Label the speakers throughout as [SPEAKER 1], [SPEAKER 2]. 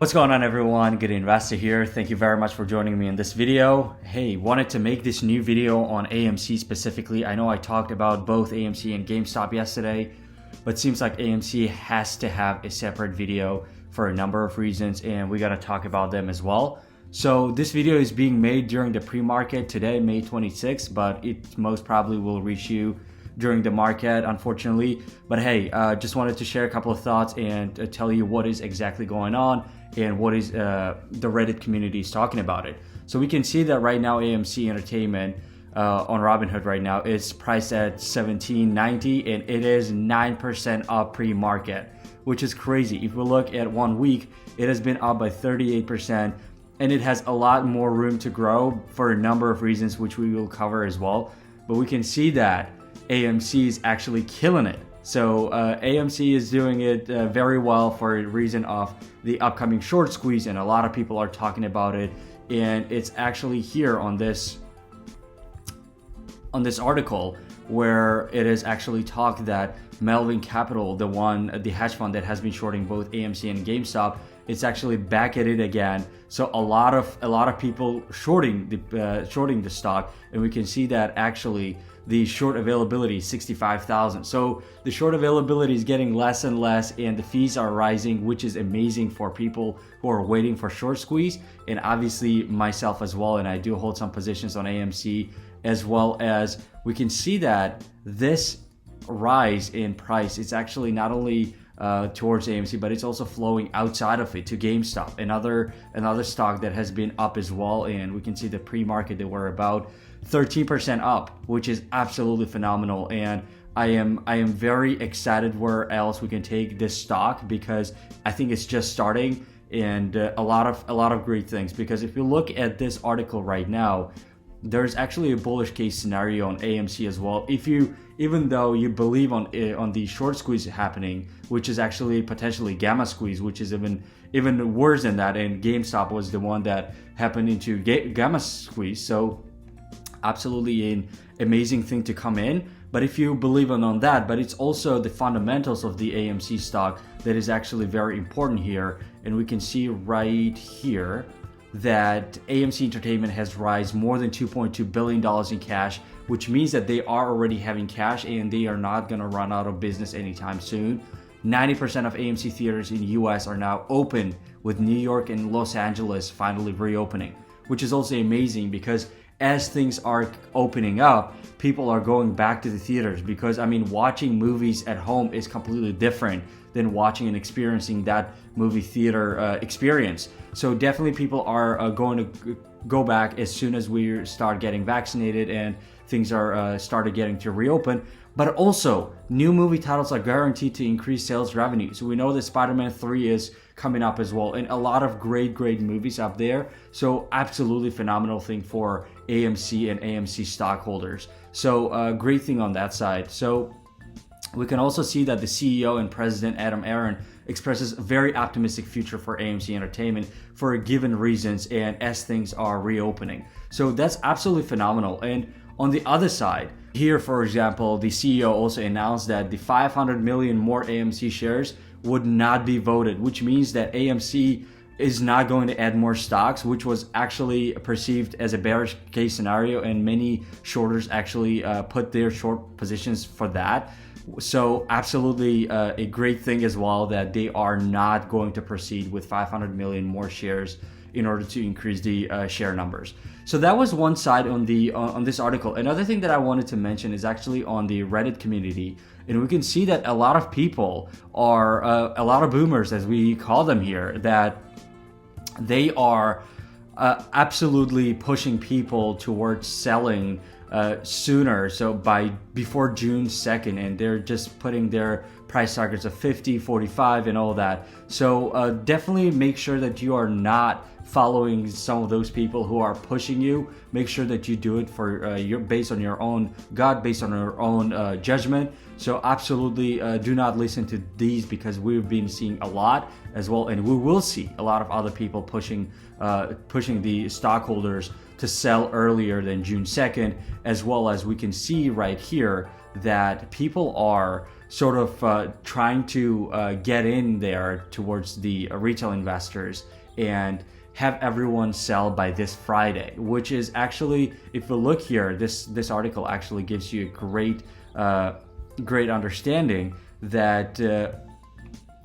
[SPEAKER 1] What's going on, everyone? Good Investor here. Thank you very much for joining me in this video. Hey, wanted to make this new video on AMC specifically. I know I talked about both AMC and GameStop yesterday, but seems like AMC has to have a separate video for a number of reasons, and we got to talk about them as well. So this video is being made during the pre-market today, May 26th, but it most probably will reach you during the market, unfortunately. But hey, just wanted to share a couple of thoughts and tell you what is exactly going on and what is the Reddit community is talking about it. So we can see that right now AMC Entertainment on Robinhood right now is priced at $17.90 and it is 9% up pre-market, which is crazy. If we look at 1 week, it has been up by 38%, and it has a lot more room to grow for a number of reasons, which we will cover as well. But we can see that AMC is actually killing it. So AMC is doing it very well for a reason of the upcoming short squeeze, and a lot of people are talking about it. And it's actually here on this article where it is actually talked that Melvin Capital, the hedge fund that has been shorting both AMC and GameStop, it's actually back at it again. So a lot of people shorting the stock, and we can see that actually the short availability is 65,000. So the short availability is getting less and less, and the fees are rising, which is amazing for people who are waiting for short squeeze, and obviously myself as well. And I do hold some positions on AMC, as well as we can see that this rise in price, it's actually not only towards AMC, but it's also flowing outside of it to GameStop, another stock that has been up as well. And we can see the pre-market, they were about 13% up, which is absolutely phenomenal. And I am very excited where else we can take this stock, because I think it's just starting, and a lot of great things. Because if you look at this article right now, there's actually a bullish case scenario on AMC as well. Even though you believe on the short squeeze happening, which is actually potentially gamma squeeze, which is even worse than that, and GameStop was the one that happened into gamma squeeze. So absolutely an amazing thing to come in. But if you believe on that, but it's also the fundamentals of the AMC stock that is actually very important here. And we can see right here that AMC Entertainment has raised more than $2.2 billion in cash, which means that they are already having cash and they are not going to run out of business anytime soon. 90% of AMC theaters in the US are now open, with New York and Los Angeles finally reopening, which is also amazing, because as things are opening up, people are going back to the theaters, because I mean, watching movies at home is completely different than watching and experiencing that movie theater experience. So definitely people are going to go back as soon as we start getting vaccinated and things are started getting to reopen. But also, new movie titles are guaranteed to increase sales revenue. So we know that Spider-Man 3 is coming up as well, and a lot of great movies up there. So absolutely phenomenal thing for AMC and AMC stockholders. So great thing on that side. So we can also see that the CEO and president, Adam Aron, expresses a very optimistic future for AMC Entertainment for given reasons and as things are reopening. So that's absolutely phenomenal. And on the other side, here, for example, the CEO also announced that the 500 million more AMC shares would not be voted, which means that AMC is not going to add more stocks, which was actually perceived as a bearish case scenario, and many shorters actually put their short positions for that. So absolutely a great thing as well that they are not going to proceed with 500 million more shares in order to increase the share numbers. So that was one side on this article. Another thing that I wanted to mention is actually on the Reddit community, and we can see that a lot of people are a lot of boomers, as we call them here, that they are absolutely pushing people towards selling sooner, so before June 2nd, and they're just putting their price targets of 50, 45 and all that. So definitely make sure that you are not following some of those people who are pushing you. Make sure that you do it for based on your own gut, based on your own judgment. So absolutely do not listen to these, because we've been seeing a lot as well, and we will see a lot of other people pushing the stockholders to sell earlier than June 2nd, as well as we can see right here that people are sort of trying to get in there towards the retail investors and have everyone sell by this Friday, which is actually, if you look here, this article actually gives you a great understanding that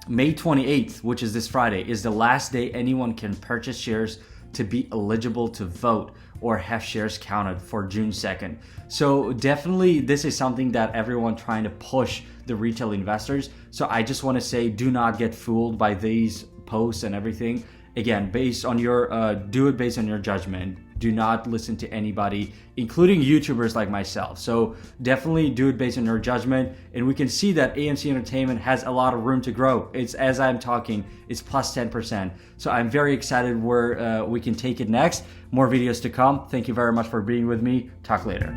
[SPEAKER 1] May 28th, which is this Friday, is the last day anyone can purchase shares to be eligible to vote or have shares counted for June 2nd. So definitely this is something that everyone trying to push the retail investors. So I just want to say, do not get fooled by these posts and everything. Again, based on your do it based on your judgment. Do not listen to anybody, including YouTubers like myself. So definitely do it based on your judgment. And we can see that AMC Entertainment has a lot of room to grow. It's, as I'm talking, it's plus 10%. So I'm very excited where we can take it next. More videos to come. Thank you very much for being with me. Talk later.